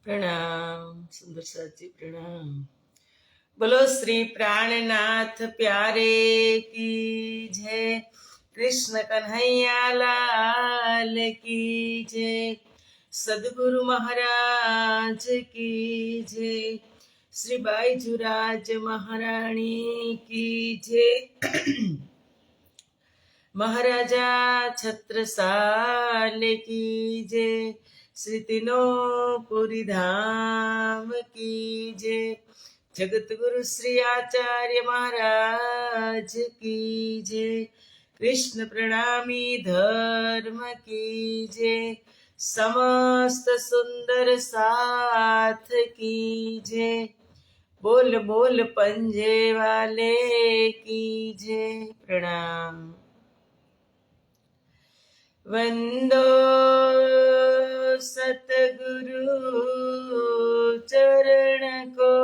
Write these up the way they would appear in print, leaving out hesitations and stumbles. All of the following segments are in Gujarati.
प्रणाम सुंदर साथ जी प्रणाम। बोलो श्री प्राणनाथ प्यारे की जय। कृष्ण कन्हैया लाल की जय। सदगुरु महाराज की जय। श्री बाईजुराज महारानी की जय। महाराजा छत्रसाल की जय। श्री तीनों धाम की जय। जगत गुरु श्री आचार्य महाराज की जय। कृष्ण प्रणामी धर्म की जय। समस्त सुंदर साथ की जय। बोल बोल पंजे वाले की जय। प्रणाम। वंदो सतगुरु चरण को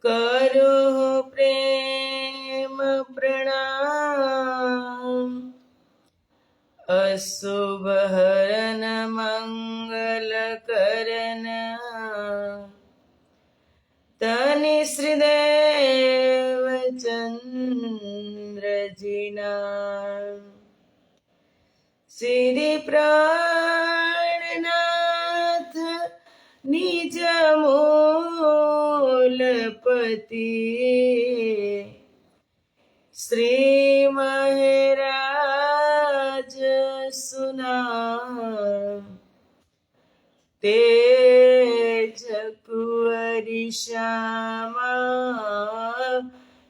करो प्रेम प्रणाम। अशुभ हरन मंगल करन तनि श्रीदेव चंद्र जीना। श्री प्राणनाथ निज मूलपति। श्री महाराज सुना तेज कुंवरी श्यामा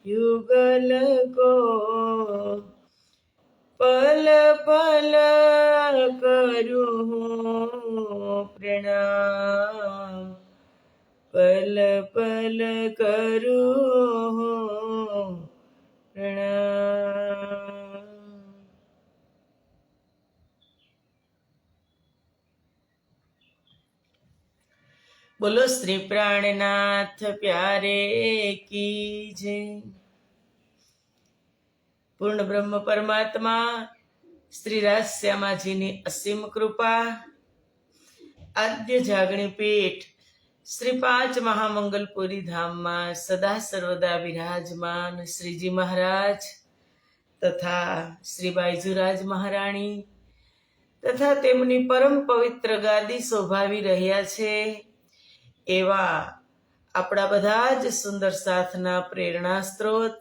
युगल को। पल पल करूं प्रणाम। पल पल करूं प्रणाम। बोलो श्री प्राणनाथ प्यारे की जय। પૂર્ણ બ્રહ્મ પરમાત્મા શ્રી રાજશ્યામાજીની અસીમ કૃપા, આદ્ય જાગણી પીઠ શ્રી પાંચ મહામંગલપુરી ધામમાં સદા સર્વદા વિરાજમાન શ્રીજી મહારાજ તથા શ્રી બાઈજુરાજ મહારાણી તથા તેમની પરમ પવિત્ર ગાદી શોભાવી રહ્યા છે એવા આપણા બધા જ સુંદર સાથના પ્રેરણા સ્ત્રોત,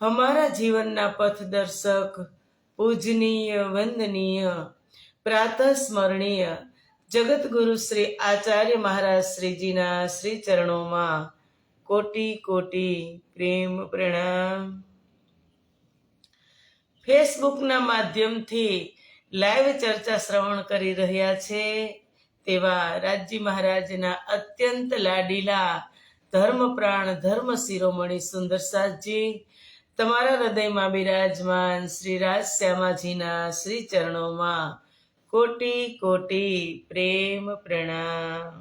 हमारा जीवनना पथदर्शक, पूजनीय वंदनीय प्रातः स्मरणीय जगत गुरु श्री आचार्य महाराज श्रीजीना श्री चरणों में कोटि कोटि प्रेम प्रणाम। फेसबुक ना माध्यम थी लाइव चर्चा श्रवण करी रह्या छे तेवा राजी महाराज ना अत्यंत लाडीला धर्मप्राण धर्म शिरोमणि सुंदरसाज जी તમારા હૃદયમાં બિરાજમાન શ્રી રાજશ્યામાજીના શ્રી ચરણોમાં કોટી કોટી પ્રેમ પ્રણામ।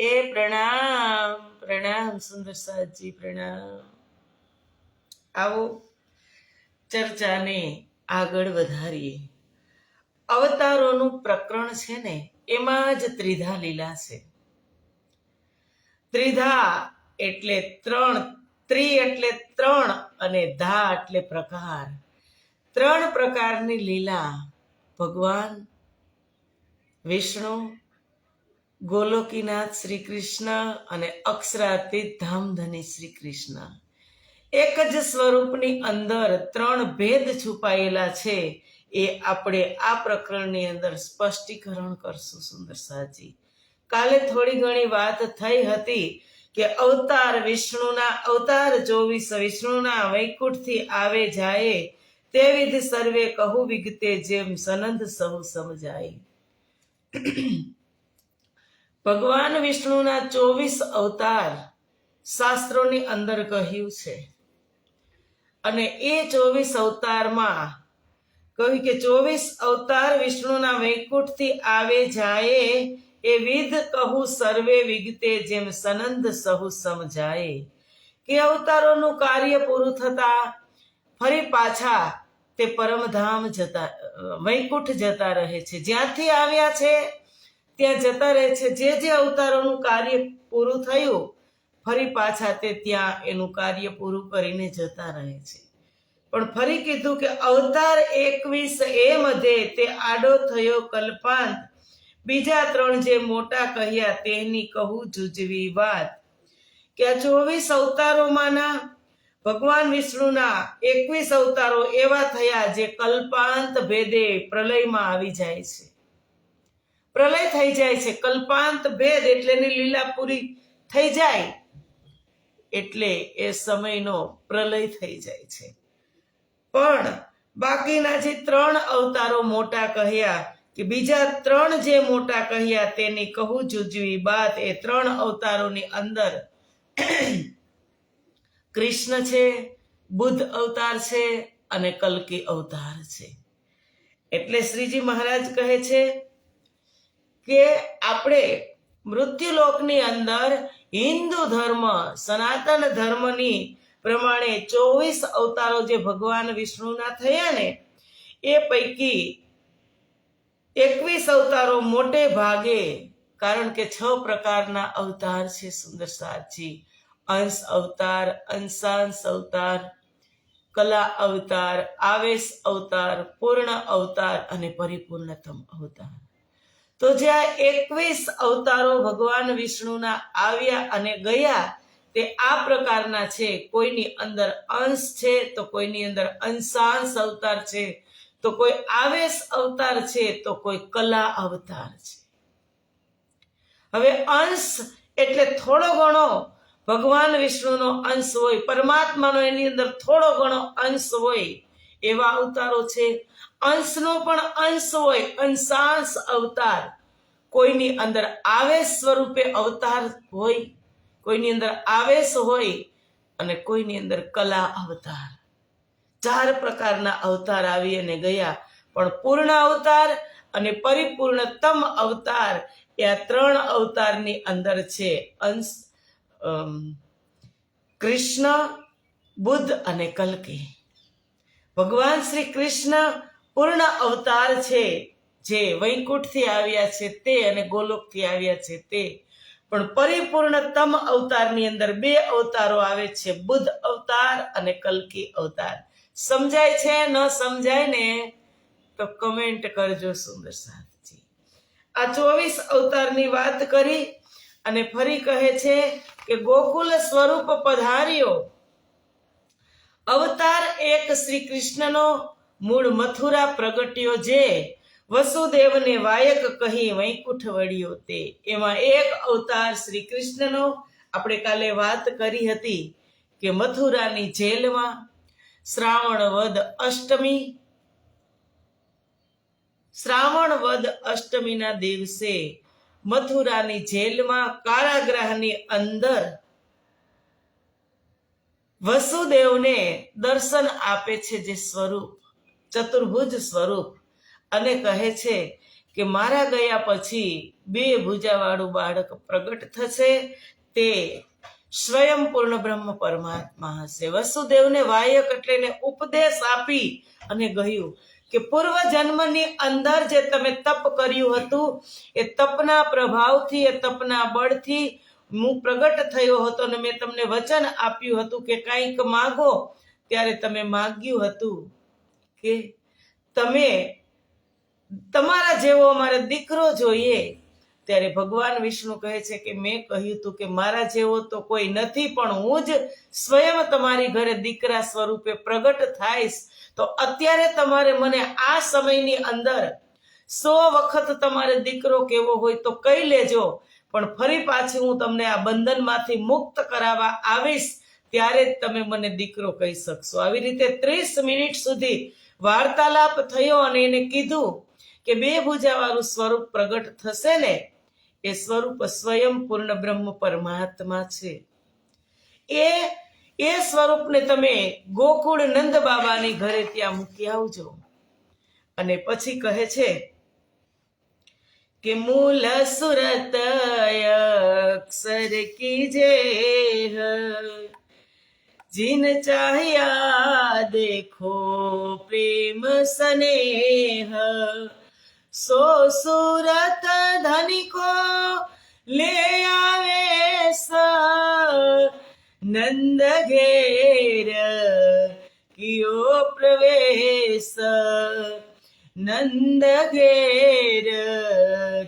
એ પ્રણામ પ્રણામ સુંદરસાજી પ્રણામ। આવો ચર્ચાને આગળ વધારીએ। અવતારોનું પ્રકરણ છે ને એમાં જ ત્રિધા લીલા છે। ત્રિધા એટલે ત્રણ, ત્રિ એટલે ત્રણ અને ધા એટલે પ્રકાર। ત્રણ પ્રકારની લીલા ભગવાન વિષ્ણુ, ગોલોકીનાથ શ્રી કૃષ્ણ અને અક્ષરાતીત ધામધની શ્રી કૃષ્ણ એક જ સ્વરૂપની અંદર ત્રણ ભેદ છુપાયેલા છે એ આપણે આ પ્રકરણની અંદર સ્પષ્ટીકરણ કરશું સુંદર સાજી। કાલે થોડી ઘણી વાત થઈ હતી કે અવતાર વિષ્ણુના અવતાર 24 વિષ્ણુના વૈકુંઠથી આવે જાય તે વિધ સર્વે કહું વિગતે જેમ સનંદ સહુ સમજાય। ભગવાન વિષ્ણુના 24 અવતાર શાસ્ત્રોની અંદર કહ્યું છે અને એ 24 અવતારમાં કહ્યું કે 24 અવતાર વિષ્ણુના વૈકુંઠથી આવે જાય એ વિધ કહું સર્વે વિગતે જેમ સનંદ સહુ સમજાય કે અવતારોનું કાર્ય પૂરું થતા ફરી પાછા તે પરમધામ જતા વૈકુંઠ જતા રહે છે। જ્યાંથી આવ્યા છે ત્યાં જતા રહે છે. જે અવતારોનું કાર્ય પૂરું થયું ફરી પાછા તે ત્યાં એનું કાર્ય પૂરું કરીને જતા રહે છે. પણ ફરી કીધું કે અવતાર 21 એ મધ્યે તે આડો થયો કલ્પાંત, બીજા 3 જે મોટા કહ્યા તેની કહું જુજવી વાત. કે આ 24 અવતારોમાંના ભગવાન વિષ્ણુના 21 અવતારો એવા થયા જે કલ્પાંત ભેદે પ્રલયમાં આવી જાય છે. પ્રલય થઈ જાય છે. કલ્પાંત ભેદ એટલે એની લીલા પૂરી થઈ જાય એટલે એ સમયનો પ્રલય થઈ જાય છે. પણ બાકીના જે 3 અવતારો મોટા કહ્યા કે બીજા 3 જે મોટા કહ્યા તેની કહું જુજવી બાત. એ 3 અવતારોની અંદર કૃષ્ણ છે, બુદ્ધ અવતાર છે અને કલ્કી અવતાર છે. એટલે શ્રીજી મહારાજ કહે છે કે આપણે મૃત્યુલોકની અંદર હિન્દુ ધર્મ, સનાતન ધર્મની પ્રમાણે 24 અવતારો જે ભગવાન વિષ્ણુના થયા ને એ પૈકી 21 અવતારો મોટે ભાગે, કારણ કે 6 પ્રકારના અવતાર છે સુંદર સાતજી. અંશ અવતાર, અંશાંશ અવતાર, કલા અવતાર, આવેશ અવતાર, પૂર્ણ અવતાર અને પરિપૂર્ણતમ અવતાર. તો જે આ 21 અવતારો ભગવાન વિષ્ણુના આવ્યા અને ગયા તે આ પ્રકારના છે. કોઈની અંદર અંશ છે તો કોઈની અંદર અંશાંશ અવતાર છે, તો કોઈ આવેશ અવતાર છે તો કોઈ કલા અવતાર છે. હવે અંશ એટલે થોડો ઘણો ભગવાન વિષ્ણુનો અંશ હોય, પરમાત્માનો એની અંદર થોડો ઘણો અંશ હોય એવા અવતારો છે. અંશનો પણ અંશ હોય, અંશાંશ અવતાર. કોઈની અંદર આવેશ સ્વરૂપે અવતાર હોય, કોઈની અંદર આવેશ હોય અને કોઈની અંદર કલા અવતાર. 4 પ્રકારના અવતાર આવી અને ગયા. પણ પૂર્ણ અવતાર અને પરિપૂર્ણતમ અવતાર એ આ 3 અવતારની અંદર છે. અંશ કૃષ્ણ, બુદ્ધ અને કલ્કી. ભગવાન શ્રી કૃષ્ણ પૂર્ણ અવતાર છે, જે વૈકુંઠથી આવ્યા છે તે અને ગોલોકથી આવ્યા છે તે. પણ પરિપૂર્ણતમ અવતારની અંદર 2 અવતારો આવે છે, બુદ્ધ અવતાર અને કલ્કી અવતાર. સમજાય છે? ન સમજાય ને તો કમેન્ટ કરજો સુંદર સાથજી. આ 24 અવતારની વાત કરી અને ફરી કહે છે કે ગોકુલ સ્વરૂપ પધાર્યો. અવતાર 1 શ્રી કૃષ્ણનો મૂળ મથુરા પ્રગટ્યો, જે વસુદેવને વાયક કહી વૈકુંઠ વળ્યો તે. એમાં એક અવતાર શ્રી કૃષ્ણનો આપણે કાલે વાત કરી હતી કે મથુરાની જેલમાં શ્રાવણ વદ અષ્ટમીના દિવસે મથુરાની જેલમાં કારાગૃહની અંદર વસુદેવને દર્શન આપે છે, જે સ્વરૂપ ચતુર્ભુજ સ્વરૂપ, અને કહે છે કે મારા ગયા પછી 2 ભુજાવાળું બાળક પ્રગટ થશે, તે સ્વયં પૂર્ણ બ્રહ્મ પરમાત્મા હશે. વસુદેવને વાયક એટલે એને ઉપદેશ આપી અને કહ્યું કે પૂર્વ જન્મની અંદર જે તમે તપ કર્યું હતું એ તપના પ્રભાવથી, એ તપના બળથી હું પ્રગટ થયો હતો અને મેં તમને વચન આપ્યું હતું કે કંઈક માગો, ત્યારે તમે માગ્યું હતું કે તમે તમારા જેવો અમારે દીકરો જોઈએ. ત્યારે ભગવાન વિષ્ણુ કહે છે કે મેં કહ્યું હતું કે મારા જેવો તો કોઈ નથી, પણ હું જ સ્વયં તમારી ઘરે દીકરા સ્વરૂપે પ્રગટ થાઈશ. તો અત્યારે તમારે મને આ સમયની અંદર 100 વખત તમારે દીકરો કેવો હોય તો કહી લેજો, પણ ફરી પાછી હું તમને આ બંધનમાંથી મુક્ત કરાવવા આવીશ, ત્યારે જ તમે મને દીકરો કહી શકશો. આવી રીતે 30 મિનિટ સુધી વાર્તાલાપ થયો અને એને કીધું કે 2 ભુજાવાળું સ્વરૂપ પ્રગટ થશે ને, એ સ્વરૂપ સ્વયં પૂર્ણ બ્રહ્મ પરમાત્મા છે. એ સ્વરૂપને તમે ગોકુળ નંદ બાબાની ઘરે ત્યાં મૂકી આવજો. અને પછી કહે છે કે મૂલ સુરત અક્ષર કીજે जिन चाहिया देखो प्रेम स्नेह सो सूरत धनी નંદ ઘેર કિયો પ્રવેશ, નંદ ઘેર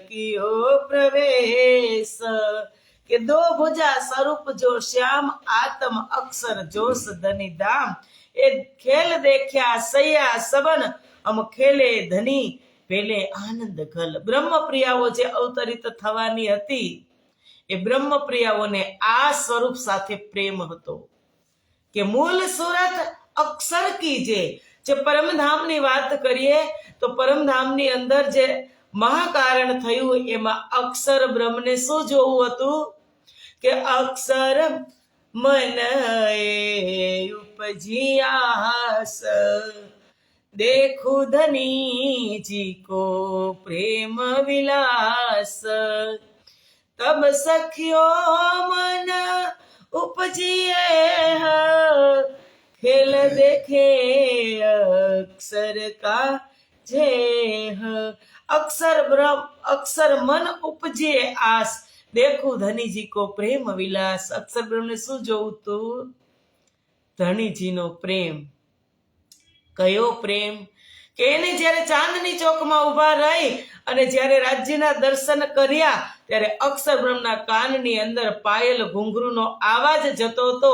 કિયો પ્રવેશ. કે દો ભુજા સ્વરૂપ જો શ્યામ, આત્મ અક્ષર જોશ ધની ધામ. એ ખેલ દેખ્યા સૈયા સબન, અમ ખેલે ધની પેલે આનંદ ઘલ. બ્રહ્મપ્રિયાઓ જે અવતરિત થવાની હતી એ બ્રહ્મપ્રિયાઓને આ સ્વરૂપ સાથે પ્રેમ હતો કે મૂળ સુરત અક્ષર કી જે પરમધામની વાત કરીએ તો પરમધામની અંદર જે મહાકારણ થયું એમાં અક્ષર બ્રહ્મને શું જોવું હતું કે અક્ષર મન ઉપજિયાસ, देखो धनी जी को प्रेम विलास. तब सखियों मन उपजिए खेल देखे अक्षर का जे. अक्षर मन उपजिए आस, देखो धनी जी को प्रेम विलास. अक्षर ब्रह्म ने શું જોવું તું? ધણીજીનો પ્રેમ. કયો પ્રેમ? કે એને જ્યારે ચાંદની ચોકમાં ઊભા રહી અને જ્યારે રાજ્યના દર્શન કર્યા ત્યારે અક્ષર બ્રહ્મના કાનની અંદર પાયલ ઘુંઘરૂનો આવાજ જતો હતો.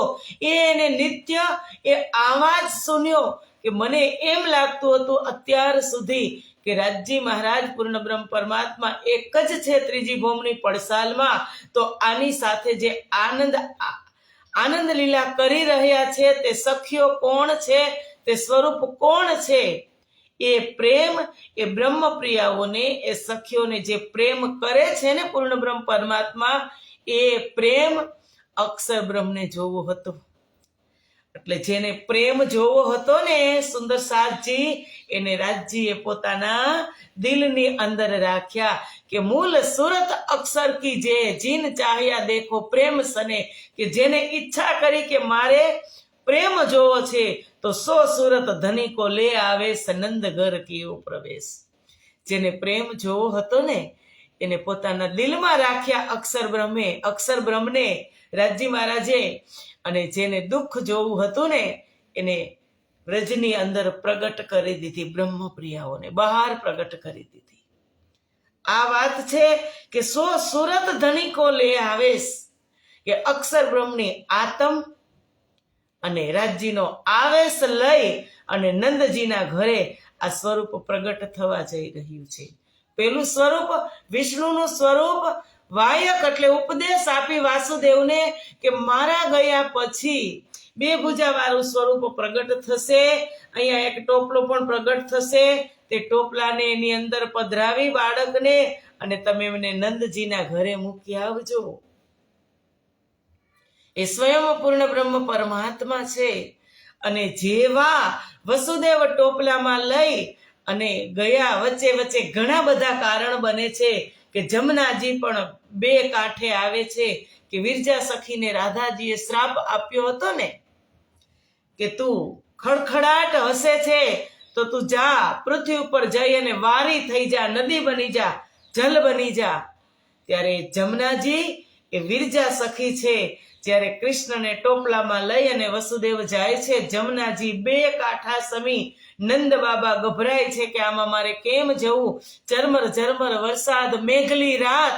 એને નિત્ય એ આવાજ સુન્યો કે મને એમ લાગતું હતું અત્યાર સુધી કે રાજજી મહારાજ પૂર્ણ બ્રહ્મ પરમાત્મા એક જ છે ત્રીજી ભૌમની પડસાલમાં, તો આની સાથે જે આનંદ લીલા કરી રહ્યા છે તે સખીઓ કોણ છે, તે સ્વરૂપ કોણ છે? એ પ્રેમ એ બ્રહ્મપ્રિયાઓને એ સખીઓને જે પ્રેમ કરે છે ને પૂર્ણ બ્રહ્મ પરમાત્મા, એ પ્રેમ અક્ષર બ્રહ્મને જોવો હતો. એટલે જેને પ્રેમ જોવો હતો ને સુંદર સાતજી, એને રાજજીએ પોતાના દિલની અંદર રાખ્યા કે મૂલ સુરત અક્ષર કી જે જીન ચાહ્યા દેખો પ્રેમ સને. કે જેને ઈચ્છા કરી કે મારે પ્રેમ જોવો છે તો સો સુરત ધની કો લે આવે સનંદ ઘર કીયો પ્રવેશ. જેને પ્રેમ જોવો હતો ને એને પોતાના દિલમાં રાખ્યા અક્ષર બ્રહ્મને રાજજી મહારાજે. અને જેને દુઃખ જોવું હતું ને એને વ્રજની અંદર પ્રગટ કરી દીધી, બ્રહ્મપ્રિયાઓને બહાર પ્રગટ કરી દીધી. આ વાત છે કે સો સુરત ધની કો લે આવેશ, કે અક્ષર બ્રહ્મની આતમ અને રાજજીનો આવેશ લઈ અને નંદજીના ઘરે આ સ્વરૂપ પ્રગટ થવા જઈ રહ્યું છે. પેલું સ્વરૂપ વિષ્ણુનું સ્વરૂપ વાયક એટલે ઉપદેશ આપી વાસુદેવને કે મારા ગયા પછી બે ભુજા વાળું સ્વરૂપ પ્રગટ થશે. અહીંયા એક ટોપલો પણ પ્રગટ થશે. તે ટોપલાને એની અંદર પધરાવી બાળકને અને તમે એને નંદજીના ઘરે મૂકી આવજો. એ સ્વયં પૂર્ણ બ્રહ્મ પરમાત્મા છે. અને જેવા વસુદેવ ટોપલામાં લઈ અને ગયા, વચ્ચે વચ્ચે ઘણા બધા કારણ બને છે કે જમનાજી પણ બે કાંઠે આવે છે કે વિરજા સખીને રાધાજીએ શ્રાપ આપ્યો હતો ને કે તું ખડખડાટ હસે છે તો તું જા પૃથ્વી ઉપર જઈ અને વારી થઈ જા, નદી બની જા, જલ બની જા. ત્યારે જમનાજી એ વિરજા સખી છે. જ્યારે કૃષ્ણને ટોપલામાં લઈ અને વસુદેવ જાય છે, જમનાજી બે કાંઠા સમી નંદ બાબા ગભરાય છે કે આમાં મારે કેમ જવું. ઝરમર ઝરમર વરસાદ, મેઘલી રાત,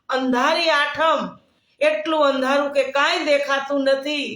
અંધારી આઠમ, એટલું અંધારું કે કાંઈ દેખાતું નથી.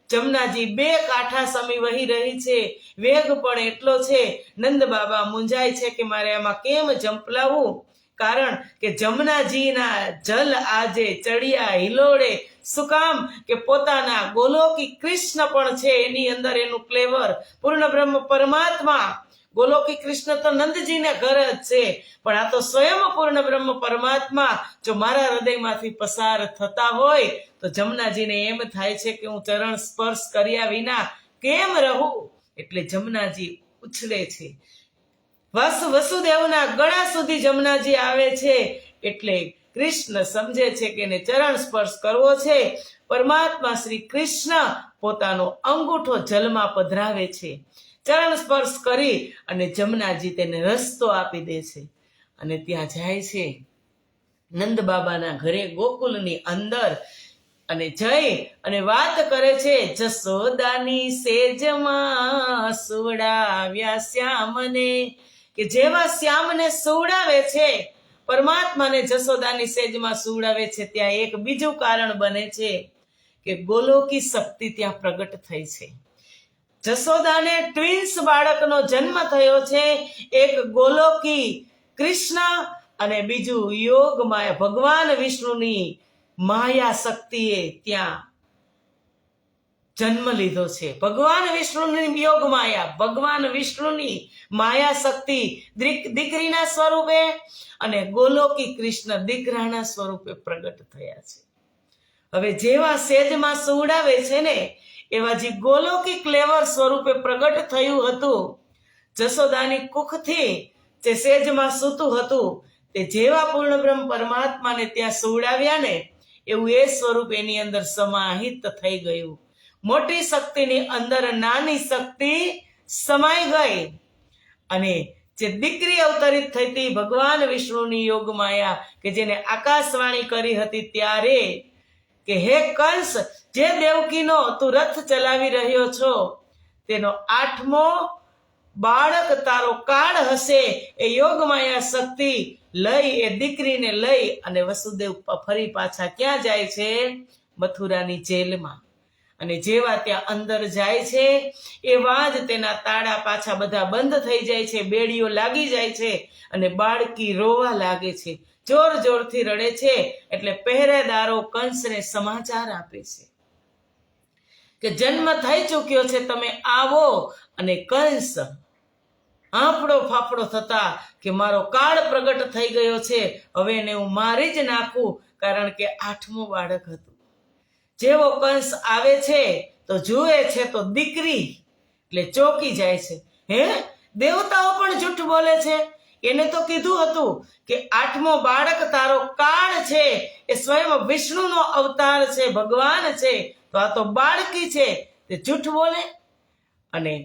જમનાજી બે કાંઠા સમી વહી રહી છે, વેગ પણ એટલો છે. નંદ બાબા મૂંઝાય છે કે મારે આમાં કેમ ઝંપલાવવું. કારણ કે જમનાજીના જલ આજે ચડિયા હિલોડે. શું કામ? કે પોતાના ગોલોકી કૃષ્ણ પણ છે એની અંદર, એનું ક્લેવર પૂર્ણ બ્રહ્મ પરમાત્મા. ગોલોકી કૃષ્ણ તો નંદજીને ઘર જ છે, પણ આ તો સ્વયં પૂર્ણ બ્રહ્મ પરમાત્મા જો મારા હૃદયમાંથી પસાર થતા હોય તો જમનાજીને એમ થાય છે કે હું ચરણ સ્પર્શ કર્યા વિના કેમ રહું. એટલે જમનાજી ઉછળે છે. વસુદેવના ગળા સુધી જમનાજી આવે છે. એટલે કૃષ્ણ સમજે છે કે એને ચરણ સ્પર્શ કરવો છે. પરમાત્મા શ્રી કૃષ્ણ પોતાનો અંગૂઠો જલમાં પધરાવે છે. ચરણ સ્પર્શ કરી અને જમનાજી તેને રસ્તો આપી દે છે અને ત્યાં જાય છે નંદ બાબાના ઘરે ગોકુલની અંદર. અને જઈ અને વાત કરે છે, જસોદાની સેજમાં સુવડાવ્યા શ્યામને, કે જેવા શ્યામને સુવડાવે છે, પરમાત્માને જસોદાની સેજમાં સુવડાવે છે, ત્યાં એક બીજું કારણ બને છે કે ગોલોકી શક્તિ ત્યાં પ્રગટ થઈ છે. જસોદાને ટ્વિન્સ બાળકનો જન્મ થયો છે, એક ગોલોકી કૃષ્ણ અને બીજું યોગ માયા ભગવાન વિષ્ણુની માયા શક્તિએ ત્યાં જન્મ લીધો છે. ભગવાન વિષ્ણુની યોગ માયા, ભગવાન વિષ્ણુની માયા શક્તિ દીકરીના સ્વરૂપે અને ગોલોકી કૃષ્ણ દીકરાના સ્વરૂપે પ્રગટ થયા છે. હવે જેવા સેજમાં સુવડાવે છે ને, એવા જે ગોલોકી ક્લેવર સ્વરૂપે પ્રગટ થયું હતું, જસોદાની કુખથી જે સેજમાં સૂતું હતું, તે જેવા પૂર્ણ બ્રહ્મ પરમાત્માને ત્યાં સુવડાવ્યા ને, એવું એ સ્વરૂપ એની અંદર સમાહિત થઈ ગયું. મોટી શક્તિની અંદર નાની શક્તિ સમાઈ ગઈ અને જે દીકરી અવતરિત થઈ હતી ભગવાન વિષ્ણુની યોગ માયા, કે જેને આકાશવાણી કરી હતી ત્યારે કે હે કંસ, જે દેવકીનો તું રથ ચલાવી રહ્યો છો, તેનો 8મો બાળક તારો કાળ હશે. એ યોગ માયા શક્તિ લઈ એ દીકરીને લઈ અને વસુદેવ ફરી પાછા ક્યાં જાય છે? મથુરાની જેલમાં. અને જેવા ત્યાં અંદર જાય છે, એવા જ તેના તાળા પાછા બધા બંધ થઈ જાય છે, બેડીઓ લાગી જાય છે અને બાળકી રોવા લાગે છે, જોર જોરથી રડે છે. એટલે પહેરેદારો કંસને સમાચાર આપે છે કે જન્મ થઈ ચૂક્યો છે, તમે આવો. અને કંસ આંફળો ફાફડો થતા કે મારો કાળ પ્રગટ થઈ ગયો છે, હવે એને હું મારી જ નાખું, કારણ કે 8મું બાળક હતું. જેવો કંસ આવે છે તો જુએ છે તો દીકરી, એટલે ચોંકી જાય છે. હે, દેવતાઓ પણ જૂઠ બોલે છે. એને તો કીધું હતું કે 8મો બાળક તારો કાળ છે, એ સ્વયં વિષ્ણુનો અવતાર છે, ભગવાન છે, તો આ તો બાળકી છે, તે જૂઠ બોલે. અને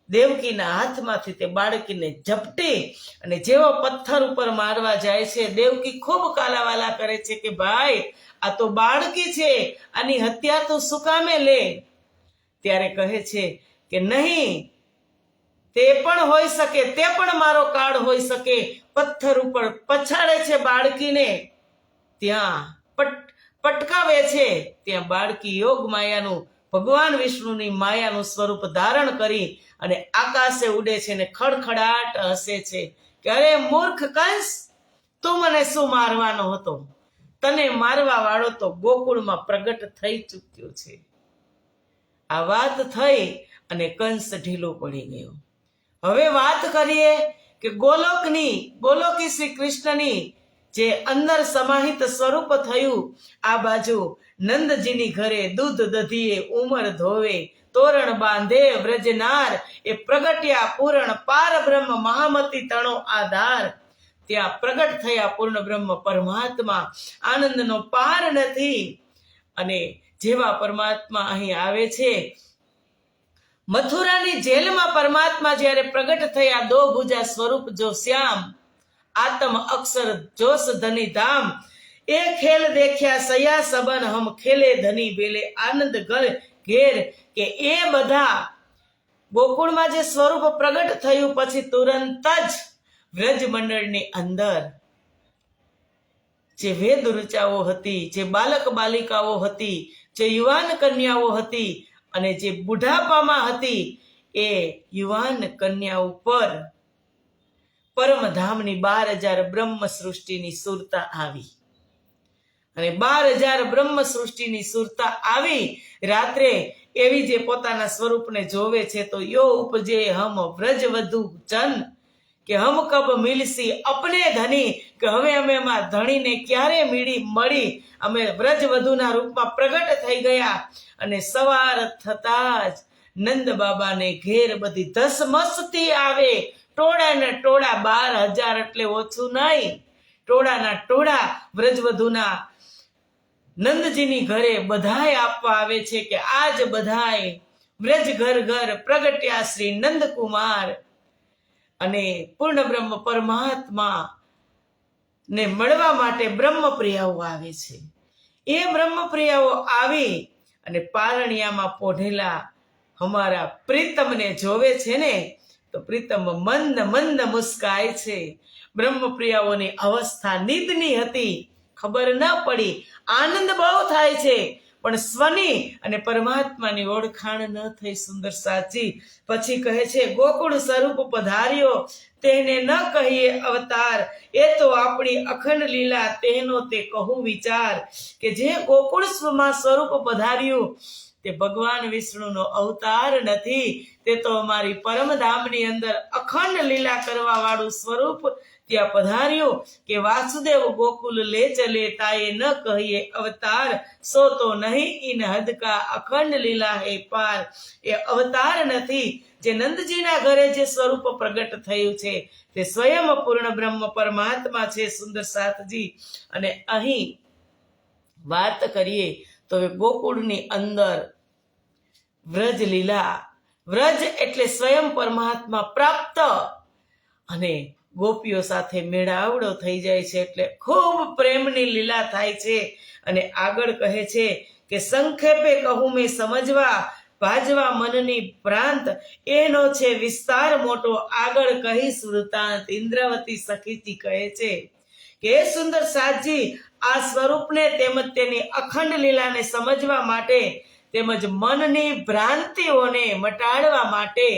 દેવકીના હાથમાંથી તે બાળકીને ઝપટી અને જેવો પથ્થર ઉપર મારવા જાય છે, દેવકી ખૂબ કાલાવાલા કરે છે કે ભાઈ, આ તો બાળકી છે, આની હત્યા તું શું કામે લે? ત્યારે કહે છે કે નહીં, તે પણ હોઈ શકે, તે પણ મારો કાળ હોઈ શકે. પથ્થર ઉપર પછાડે છે બાળકીને, ત્યાં પટકાવે છે, ત્યાં બાળકી યોગ માયાનું, ભગવાન વિષ્ણુની માયાનું સ્વરૂપ ધારણ કરી અને આકાશે ઉડે છે ને ખડખડાટ હસે છે કે અરે મૂર્ખ કંસ, તું મને શું મારવાનો હતો? તને મારવા વાળો તો ગોકુળમાં પ્રગટ થઈ ચૂક્યો છે. આ વાત થઈ અને કંસ ઢીલો પડી ગયો. હવે વાત કરીએ કે ગોલોકી શ્રી કૃષ્ણની જે અંદર સમાહિત સ્વરૂપ થયું. આ બાજુ નંદજીની ઘરે દૂધ દધીએ ઉમર ધોવે, તોરણ બાંધે વ્રજનાર, એ પ્રગટ્યા પૂરણ પાર બ્રહ્મ મહામતી તણો આધાર. ત્યાં પ્રગટ થયા પૂર્ણ બ્રહ્મ પરમાત્મા, આનંદનો પાર નથી. અને જેવા પરમાત્મા અહીં આવે છે, મથુરાની જેલમાં પરમાત્મા જ્યારે પ્રગટ થયા, 2 ભુજા સ્વરૂપ જો શ્યામ, આત્મ અક્ષર જોશ ધની ધામ, એ ખેલ દેખ્યા સયા સબન હમ ખેલે ધની બેલે આનંદ ઘેર. કે એ બધા ગોકુળમાં જે સ્વરૂપ પ્રગટ થયું, પછી તુરંત જ વ્રજ મંડળની અંદર જે વેદ ઋચાઓ હતી, જે બાલક બાલિકાઓ હતી, જે યુવાન કન્યાઓ હતી અને જે બુઢાપામાં હતી, એ યુવાન કન્યા ઉપર પરમધામની 12,000 બ્રહ્મ સૃષ્ટિની સુરતા આવી. અને 12,000 બ્રહ્મ સૃષ્ટિની સુરતા આવી. રાત્રે એવી જે પોતાના સ્વરૂપને જોવે છે, તો યો ઉપજે હમ વ્રજ વધુ જન, કે હમ કબ મિલસી અપને ધની, કે હવે અમે એમાં ધણીને ક્યારે મળી, અમે વ્રજ વધુના રૂપમાં પ્રગટ થઈ ગયા. અને સવાર થતા જ નંદ બાબાને ઘેર બધી ધસમસતી આવે. ટોળાના ટોળા, 12,000 એટલે ઓછું નહીં, ટોળાના ટોળા વ્રજવધુના નંદજીની ઘરે બધાય આપવા આવે છે કે આજ બધાય વ્રજ ઘર ઘર પ્રગટ્યા શ્રી નંદકુમાર. અને પૂર્ણ બ્રહ્મ પરમાત્મા ને મળવા માટે બ્રહ્મપ્રિયાઓ આવે છે. એ બ્રહ્મપ્રિયાઓ આવી અને પારણિયામાં પોઢેલા અમારા પ્રીતમને જોવે છે ને તો પ્રીતમ મંદ મંદ મુસ્કાય છે. બ્રહ્મપ્રિયાઓની અવસ્થા નિંદની હતી, ખબર ન પડી, આનંદ બહુ થાય છે પણ સ્વની અને પરમાત્માની ઓળખાણ ન થઈ. સુંદર સાચી પછી કહે છે, ગોકુળ સ્વરૂપ પધાર્યો તેને ન કહીએ અવતાર, એ તો આપણી અખંડ લીલા તેનો તે કહું વિચાર. કે જે ગોકુળમાં સ્વરૂપ પધાર્યું તે ભગવાન વિષ્ણુનો અવતાર નથી, તે તો અમારી પરમધામની અંદર અખંડ લીલા કરવા વાળું સ્વરૂપ ત્યાં પધાર્યું. કે વાસુદેવ ગોકુલ લે ચલે તાએ ન કહીએ અવતાર, સો તો નહીં ઇન હદ કા અખંડ લીલા હે પાર. એ અવતાર નથી, જે નંદજીના ઘરે જે સ્વરૂપ પ્રગટ થયું છે તે સ્વયં પૂર્ણ બ્રહ્મ પરમાત્મા છે. સુંદર સાથજી અને અહીં વાત કરીએ તો ગોકુળની અંદર વ્રજ લીલા, વ્રજ એટલે સ્વયં પરમાત્મા પ્રાપ્ત અને ગોપીઓ સાથે મેળાવડો થઈ જાય છે એટલે ખૂબ પ્રેમની લીલા થાય છે. અને આગળ કહે છે કે સંક્ષેપે કહું મેં સમજવા, ભાજવા મનની પ્રાંત, એનો છે વિસ્તાર મોટો, આગળ કહીશ વૃતાંત. ઇન્દ્રાવતી સખીજી કહે છે કે સુંદર સાજી આ સ્વરૂપને તેમજ તેની અખંડ લીલાને સમજવા માટે તેમજ મનની ભ્રાંતિઓને મટાડવા માટે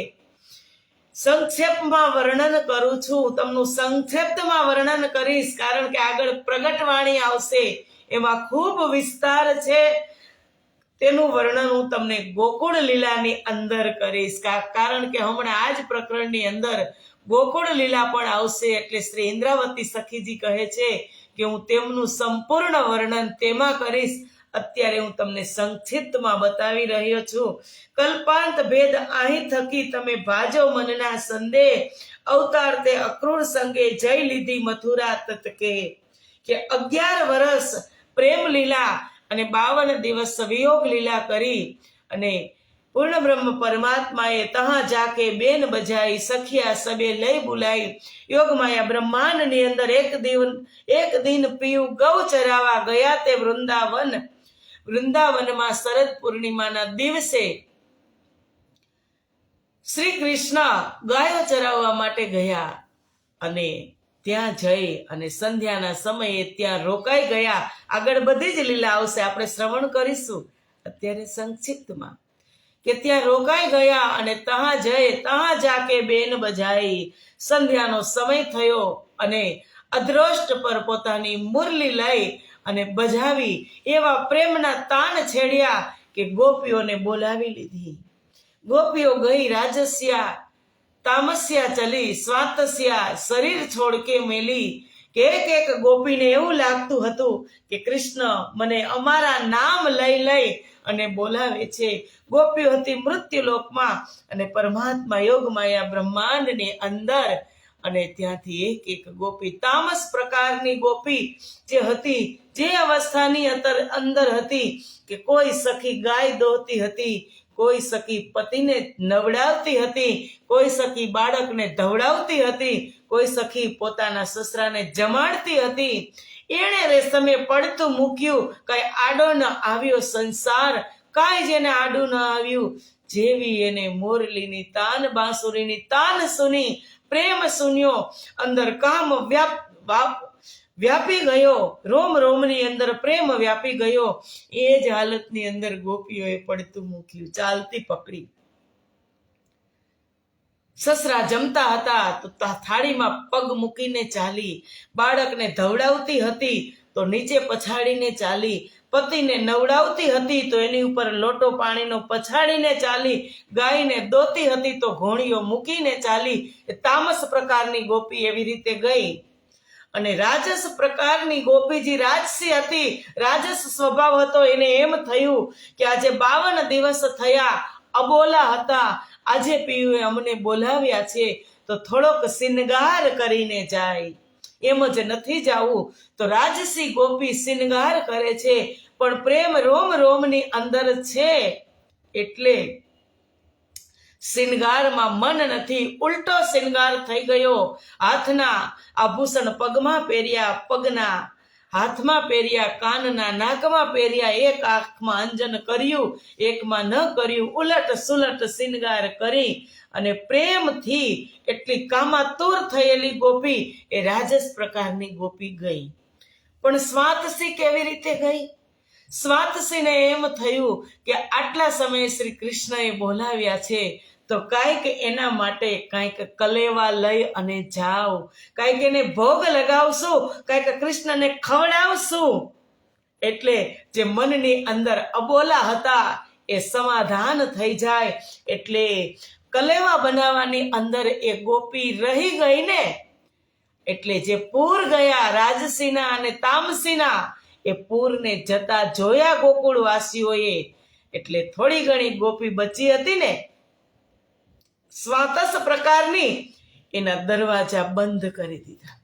સંક્ષેપમાં વર્ણન કરું છું. તમનું સંક્ષિપ્તમાં વર્ણન કરીશ, કારણ કે આગળ પ્રગટવાણી આવશે એમાં ખૂબ વિસ્તાર છે. તેનું વર્ણન હું તમને ગોકુળ લીલાની અંદર કરીશ, કારણ કે હમણાં આ જ પ્રકરણની અંદર ગોકુળ લીલા પણ આવશે. એટલે શ્રી ઇન્દ્રાવતી સખીજી કહે છે કે હું તેમનું સંપૂર્ણ વર્ણન તેમાં કરીશ. અત્યારે હું તમને સંક્ષિપ્તમાં બતાવી રહ્યો છું. કલ્પાંત ભેદ અહીં થકી તમે ભાજો મનના સંદેહ, અવતાર તે અક્રૂર સંગે જય લીધી મથુરા તતકે. કે 11 વર્ષ પ્રેમ લીલા અને 52 દિવસ વિયોગ લીલા કરી અને પૂર્ણ બ્રહ્મ પરમાત્માએ તહાં જાકે બેન બજાઈ, સખિયા સબે લઈ બુલાઈ. યોગ માયા બ્રહ્માંડની અંદર એક દિન પિયું ગૌ ચરાવા ગયા તે વૃંદાવનમાં શરદ પૂર્ણિમાના દિવસે શ્રી કૃષ્ણ ગાયો ચરાવવા માટે ગયા અને ત્યાં જઈ અને સંધ્યાના સમયે ત્યાં રોકાઈ ગયા. આગળ બધી જ લીલા આવશે, આપણે શ્રવણ કરીશું. અત્યારે સંક્ષિપ્તમાં કે ત્યાં રોકાઈ ગયા અને તહાં જાકે બેન બજાઈ. સંધ્યાનો સમય થયો અને અદ્રોષ્ટ પર પોતાની મુરલી લઈ અને બજાવી. એવા પ્રેમના તાન છેડ્યા કે ગોપીઓને બોલાવી લીધી. ગોપીઓ ગઈ રાજસ્યા તામસ્યા ચલી, સ્વાતસ્યા શરીર છોડ કે મેલી. કે એક ગોપીને એવું લાગતું હતું કે કૃષ્ણ મને અમારા નામ લઈ અને બોલાવે છે. ગોપીઓ હતી મૃત્યુલોકમાં અને પરમાત્મા યોગ માયા બ્રહ્માંડની અંદર. અને ત્યાંથી એક ગોપી, તામસ પ્રકારની ગોપી જે હતી, જે અવસ્થાની અંદર હતી કે કોઈ સખી ગાય દોહતી હતી, કોઈ સખી પતિને નવડાવતી હતી, કોઈ સખી બાળકને ધવડાવતી હતી, કોઈ સખી પોતાના સસરાને જમાડતી હતી. એણે રેશમે પડતું મૂક્યું, કઈ આડો ન આવ્યો સંસાર, કાંઈ જેને આડું ન આવ્યું. જેવી એને મોરલીની તાન, બાંસુરીની તાન સુની, પ્રેમ સુન્યો, અંદર કામ વ્યાપી ગયો, રોમ રોમની અંદર પ્રેમ વ્યાપી ગયો. એ જ હાલતની અંદર ગોપીઓએ પડતું મૂક્યું, ચાલતી પકડી. સસરા જમતા હતા તો થાળીમાં પગ મૂકીને ચાલી, બાળકને ધવડાવતી હતી તો નીચે પછાડીને ચાલી, પતિને નવડાવતી હતી તો એની ઉપર લોટો પાણીનો પછાડીને ચાલી, ગાયને દોતી હતી તો ઘોડીઓ મૂકીને ચાલી. તામસ પ્રકારની ગોપી એવી રીતે ગઈ. અને રાજસ પ્રકારની ગોપીજી રાજસી હતી, રાજસ સ્વભાવ હતો. એને એમ થયું કે આજે 52 દિવસ થયા, અબોલા હતા, આજે પિયુએ અમને બોલાવ્યા છે તો થોડોક શિનગાર કરીને જાય. એમ જ નથી જાવું તો રાજસી ગોપી શિનગાર કરે છે, પણ પ્રેમ રોમ રોમની અંદર છે એટલે શિનગારમાં મન નથી, ઉલટો શિનગાર થઈ ગયો. હાથના આભૂષણ પગમાં પહેર્યા, પગના હાથમાં પહેર્યા, કાનના નાકમાં પહેર્યા, એક આંખમાં અંજન કર્યું, એકમાં ન કર્યું, ઉલટ સુલટ શિંગાર કરી અને પ્રેમથી એટલી કામાતુર થયેલી ગોપી એ રાજસ પ્રકારની ગોપી ગઈ. પણ સ્વાતસી કેવી રીતે ગઈ? સ્વાતસીને એમ થયું કે આટલા સમયે શ્રી કૃષ્ણએ બોલાવ્યા છે તો કાંઈક એના માટે કાંઈક કલેવા લઈ અને જાઓ, કાંઈક એને ભોગ લગાવશું, કાંઈક કૃષ્ણને ખવડાવશું. એટલે જે મનની અંદર અબોલા હતા એ સમાધાન થઈ જાય. એટલે કલેવા બનાવવાની અંદર એ ગોપી રહી ગઈ ને. એટલે જે પૂર ગયા રાજસીના અને તામસીના, એ પૂરને જતા જોયા ગોકુળવાસીઓએ. એટલે થોડી ઘણી ગોપી બચી હતી ને સ્વાતસ પ્રકારની, એના દરવાજા બંધ કરી દીધા.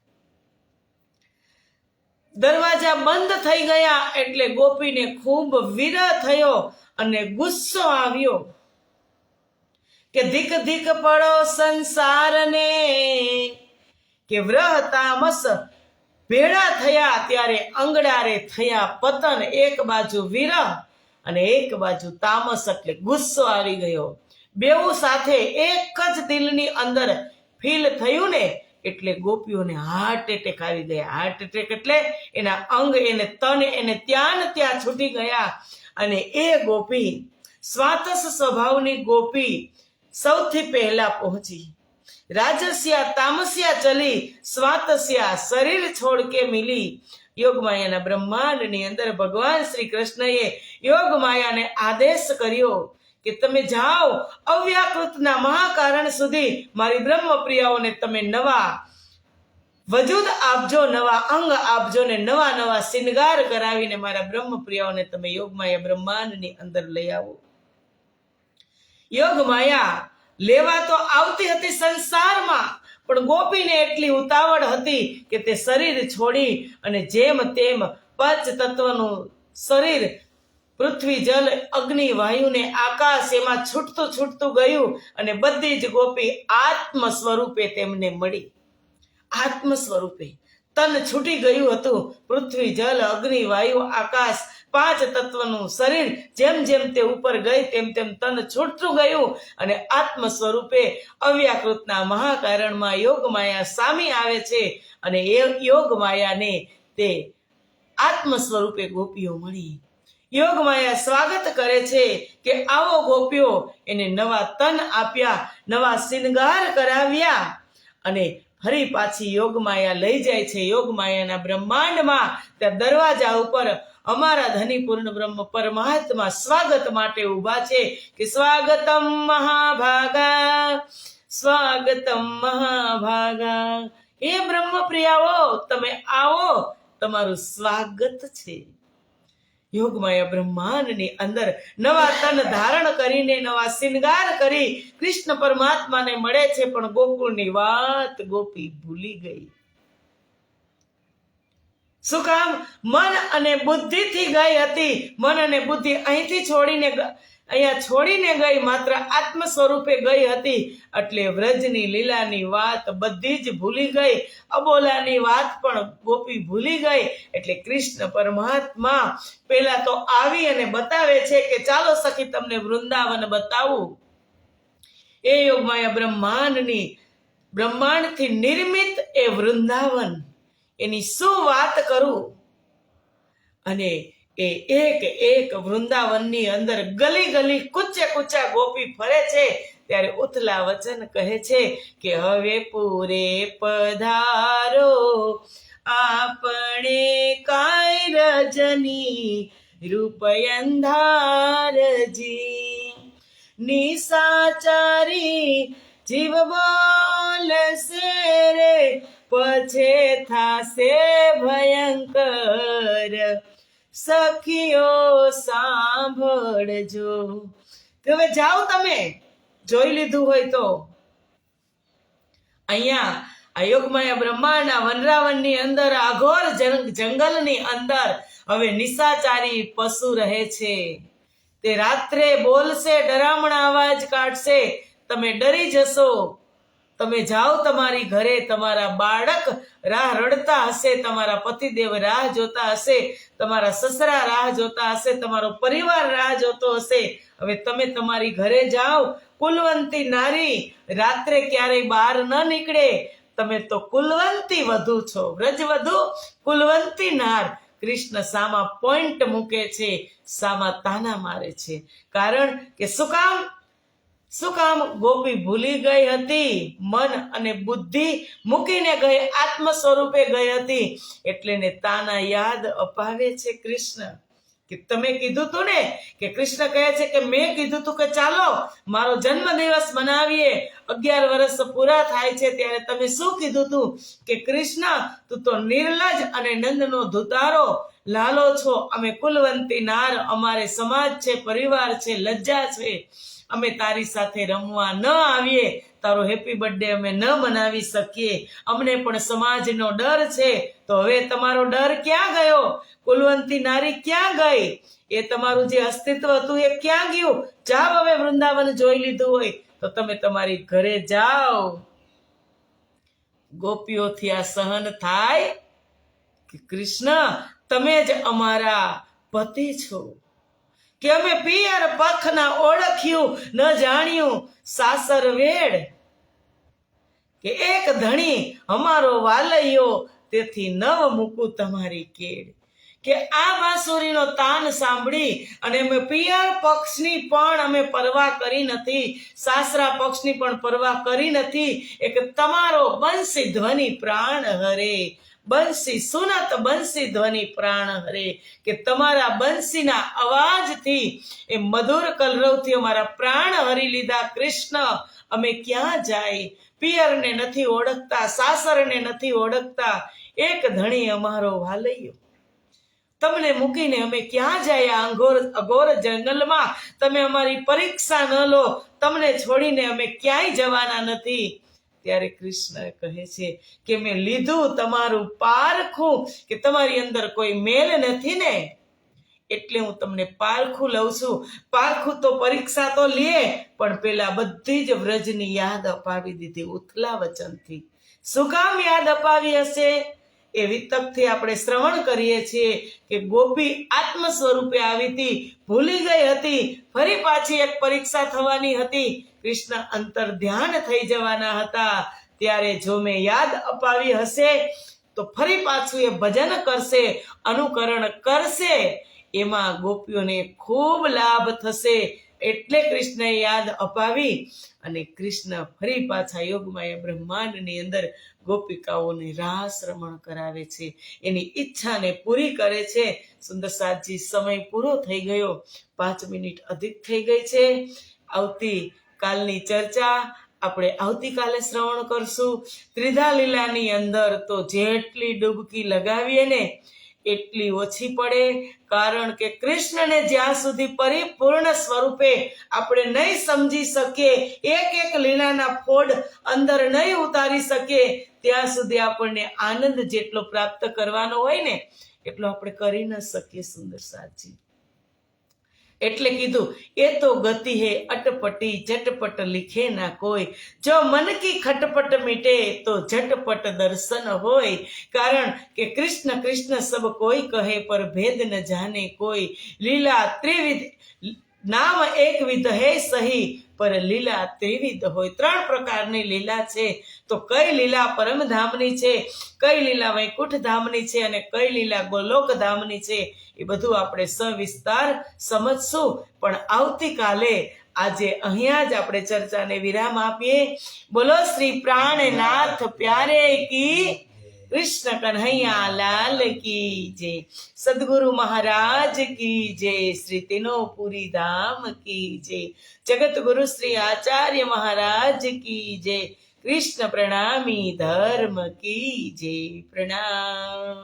દરવાજા બંધ થઈ ગયા એટલે ગોપીને ખૂબ વિરહ થયો અને ગુસ્સો આવ્યો કે ધીક ધીક પડો સંસારને, કે વ્રહ તામસ ભેળા થયા ત્યારે અંગડારે થયા પતન. એક બાજુ વિરહ અને એક બાજુ તામસ, એટલે ગુસ્સો આવી ગયો. બેઉ સાથે એક જ દિલની અંદર ફીલ થયું ને એટલે ગોપીઓને હાર્ટ એટેક આવી ગયા. હાર્ટ એટેક એટલે એના અંગ, એને તન, એને ત્યાં ને ત્યાં છૂટી ગયા. અને એ ગોપી, સ્વાતસ સ્વભાવની ગોપી, સૌથી પહેલા પહોંચી. રાજસ્યા તામસ્યા ચલી, સ્વાતસ્યા શરીર છોડ કે મિલી. યોગમાયાના બ્રહ્માંડની અંદર ભગવાન શ્રી કૃષ્ણએ યોગમાયાને આદેશ કર્યો કે તમે જાઓ અવ્યાકૃતના મહાકારણ સુધી, મારી બ્રહ્મપ્રિયાઓને તમે નવા વજૂદ આપજો, નવા અંગ આપજો ને નવા નવા શિંગાર કરાવીને મારા બ્રહ્મપ્રિયાઓને તમે યોગમાયા બ્રહ્માંડની અંદર લઈ આવો. યોગમાયા લેવા તો આવતી હતી સંસારમાં, પણ ગોપીને એટલી ઉતાવળ હતી કે તે શરીર છોડી અને જેમ તેમ પંચ તત્વનું શરીર, પૃથ્વી, જલ, અગ્નિ, વાયુ ને આકાશ, એમાં છૂટતું છૂટતું ગયું અને બધી જ ગોપી આત્મ સ્વરૂપે તેમને મળી. આત્મ સ્વરૂપે તન છૂટી ગયું હતું. પૃથ્વી, જલ, અગ્નિ, વાયુ, આકાશ, પાંચ તત્વનું શરીર જેમ જેમ તે ઉપર ગઈ તેમ તેમ તન છૂટતું ગયું અને આત્મ સ્વરૂપે અવ્યાકૃતના મહાકારણમાં યોગમાયા સામી આવે છે. અને એ યોગમાયાને તે આત્મ સ્વરૂપે ગોપીઓ મળી. યોગમાયા સ્વાગત કરે છે કે આવો ગોપીઓ. એને નવા તન આપ્યા, નવા શિંગાર કરાવ્યા અને ફરી પાછી યોગમાયા લઈ જાય છે યોગમાયાના બ્રહ્માંડમાં. ત્યાં દરવાજા ઉપર અમારા ધની પૂર્ણ બ્રહ્મ પરમાત્મા સ્વાગત માટે ઊભા છે કે સ્વાગતમ મહાભાગા, સ્વાગતમ મહાભાગા. એ બ્રહ્મપ્રિયાઓ તમે આવો, તમારું સ્વાગત છે. યોગમાયા બ્રહ્માંડની અંદર નવા તન ધારણ કરીને, નવા શિંગાર કરી કૃષ્ણ પરમાત્માને મળે છે. પણ ગોકુળની વાત ગોપી ભૂલી ગઈ. શું કામ? મન અને બુદ્ધિથી ગઈ હતી. મન અને બુદ્ધિ અહીંથી છોડીને અહીંયા છોડીને ગઈ, માત્ર આત્મ સ્વરૂપે ગઈ હતી. એટલે વ્રજની લીલાની વાત બધી જ ભૂલી ગઈ. અબોલાની વાત પણ ગોપી ભૂલી ગઈ. એટલે કૃષ્ણ પરમાત્મા પહેલા તો આવી અને બતાવે છે કે ચાલો સખી તમને વૃંદાવન બતાવું. એ યોગમાયા બ્રહ્માંડથી નિર્મિત એ વૃંદાવન, એની શું વાત કરું. અને એ એક એક વૃંદાવનની અંદર ગલી ગલી કૂચે કૂચા ગોપી ફરે છે. ત્યારે ઉથલા વચન કહે છે કે હવે પૂરે પધારો આપણે કાંઈ રજની રૂપયંધારજી. નિશાચારી જીવ બોલશે રે, પછે થાશે ભયંકર, સખીઓ સાંભળજો. હવે જાઓ, તમે જોઈ લીધું હોય તો. અહીંયા આ યોગમાયા બ્રહ્માંડના વનરાવનની અંદર, આઘોર જંગલની અંદર હવે નિશાચારી પશુ રહે છે. તે રાત્રે બોલશે, ડરામણા અવાજ કાઢશે, તમે ડરી જશો. તમે જાઓ તમારી ઘરે, તમારા બાળક રાહ રડતા હશે, તમારા પતિદેવ રાહ જોતા હશે, તમારા સસરા રાહ જોતા હશે, તમારો પરિવાર રાહ જોતો હશે. હવે તમે તમારી ઘરે જાઓ. કુલવંતી નારી રાત્રે ક્યારેય બહાર ન નીકળે. તમે તો કુલવંતી વધુ છો, વ્રજવધુ કુલવંતી નાર. કૃષ્ણ સામા પોઈન્ટ મૂકે છે, સામા તાના મારે છે. કારણ કે શું કામ ગોપી ભૂલી ગઈ હતી, મન અને બુદ્ધિ મૂકીને ગઈ, આત્મ સ્વરૂપે ગઈ હતી. એટલે ને તાના યાદ અપાવે છે કૃષ્ણ કે તમે કીધું તું ને, કે કૃષ્ણ કહે છે કે મેં કીધું તું કે ચાલો મારો જન્મદિવસ મનાવીએ, 11 વર્ષ પૂરા થાય છે ત્યારે તમે શું કીધું તું કે કૃષ્ણ તું તો નિર્લજ અને નંદનો ધુતારો લાલો છો, અમે કુલવંતી નાર, અમારે સમાજ છે, પરિવાર છે, લજ્જા છે, અમે તારી સાથે રમવા ન આવીએ, તારો હેપી બર્થડે અમે ન મનાવી શકીએ, અમને પણ સમાજનો ડર છે. તો હવે તમારો ડર ક્યાં ગયો? કુલવંતી નારી ક્યાં ગઈ? એ તમારું જે અસ્તિત્વ હતું એ ક્યાં ગયું? જાઓ, હવે વૃંદાવન જોઈ લીધું હોય તો તમે તમારી ઘરે જાઓ. ગોપીઓથી આ સહન થાય કે કૃષ્ણ તમે જ અમારા પતિ છો, કે અમે પિયર પખના ઓળખ્યું ન જાણ્યું સાસર વેડ, કે એક ધણી અમારો વાલૈયો તેથી નવ મૂકું તમારી કેડ. કે આ બાંસુરીનો તાન સાંભળી અને અમે પિયર પક્ષની પણ અમે પરવા કરી નથી, સાસરા પક્ષની પણ પરવા કરી નથી. એક તમારો બંસી ધ્વનિ પ્રાણ હરે, બંસી સુનત બંસી ધ્વનિ પ્રાણ હરે, કે તમારા બંસીના અવાજથી, એ મધુર કલરવથી અમારા પ્રાણ હરી લીધા. કૃષ્ણ અમે ક્યાં જાય? પિયરને નથી ઓળખતા, સાસરને નથી ઓળખતા, એક ધણી અમારો વાલૈયો, તમને મૂકીને અમે ક્યાં જાય? અઘોર જંગલમાં તમે અમારી પરીક્ષા ન લો, તમને છોડીને અમે ક્યાંય જવાના નથી. ત્યારે કૃષ્ણ કહે છે કે મેં લીધું તમારું પારખું, કે તમારી અંદર કોઈ મેલ નથી ને, એટલે હું તમને પારખું લઉં છું. પારખું તો પરીક્ષા તો લે, પણ પેલા બધી જ વ્રજની યાદ અપાવી દીધી ઉથલા વચનથી. શું કામ યાદ અપાવી હશે? એ વિતકથી આપણે શ્રવણ કરીએ છીએ કે ગોપી આત્મ સ્વરૂપે આવી હતી, ભૂલી ગઈ હતી, ફરી પાછી એક પરીક્ષા થવાની હતી, કૃષ્ણ અંતર ધ્યાન થઈ જવાના હતા. ત્યારે જો મેં યાદ અપાવી હશે તો ફરી પાછું એ ભજન કરશે, અનુકરણ કરશે, એમાં ગોપીઓને ખૂબ લાભ થશે. એટલે કૃષ્ણએ યાદ અપાવી અને કૃષ્ણ ફરી પાછા યોગમાયા બ્રહ્માંડની અંદર ગોપિકાઓને રાસ રમણ કરાવે છે, એની ઈચ્છાને પૂરી કરે છે. સુંદરસાજી સમય પૂરો થઈ ગયો, 5 મિનિટ અધિક થઈ ગઈ છે. આવતી કાલની ચર્ચા આપણે આવતીકાલે શ્રવણ કરશું. ત્રિધા લીલાની અંદર તો જેટલી ડૂબકી લગાવીએ ને એટલી ઓછી પડે, કારણ કે કૃષ્ણને જ્યાં સુધી પરિપૂર્ણ સ્વરૂપે આપણે નહીં સમજી શકીએ, એક એક લીલાના ફોડ અંદર નહીં ઉતારી શકીએ, ત્યાં સુધી આપણને આનંદ જેટલો પ્રાપ્ત કરવાનો હોય ને એટલો આપણે કરી ન શકીએ. સુંદર સાજી એટલે કીધું, એ તો ગતિ હે અટપટી, ઝટપટ લીખે ના કોઈ, જો મન કી ખટપટ મીટે તો ઝટપટ દર્શન હોય. કારણ કે કૃષ્ણ કૃષ્ણ સબ કોઈ કહે પર ભેદ ન જાને કોઈ, લીલા ત્રિવિધ નામ એકવિધ હે સહી પર લીલા ત્રિવિધ હોય. 3 પ્રકારની લીલા છે. તો કઈ લીલા પરમધામની છે, કઈ લીલા વૈકુંઠ ધામની છે અને કઈ લીલા ગોલોક ધામની છે, એ બધું આપણે સવિસ્તાર સમજશું. પણ આવતીકાલે આજે અહીંયા જ આપણે ચર્ચાને વિરામ આપીએ. બોલો શ્રી પ્રાણનાથ પ્યારે કી, કૃષ્ણ કન્હૈયા લાલ કી જય, સદગુરુ મહારાજ કી જય, શ્રી તીનોપુરી ધામ કી જય, જગત ગુરુ શ્રી આચાર્ય મહારાજ કી જય, કૃષ્ણ પ્રણામી ધર્મ કી જય. પ્રણામ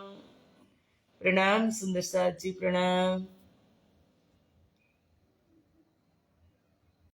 પ્રણામ સુંદર સાજી, પ્રણામ.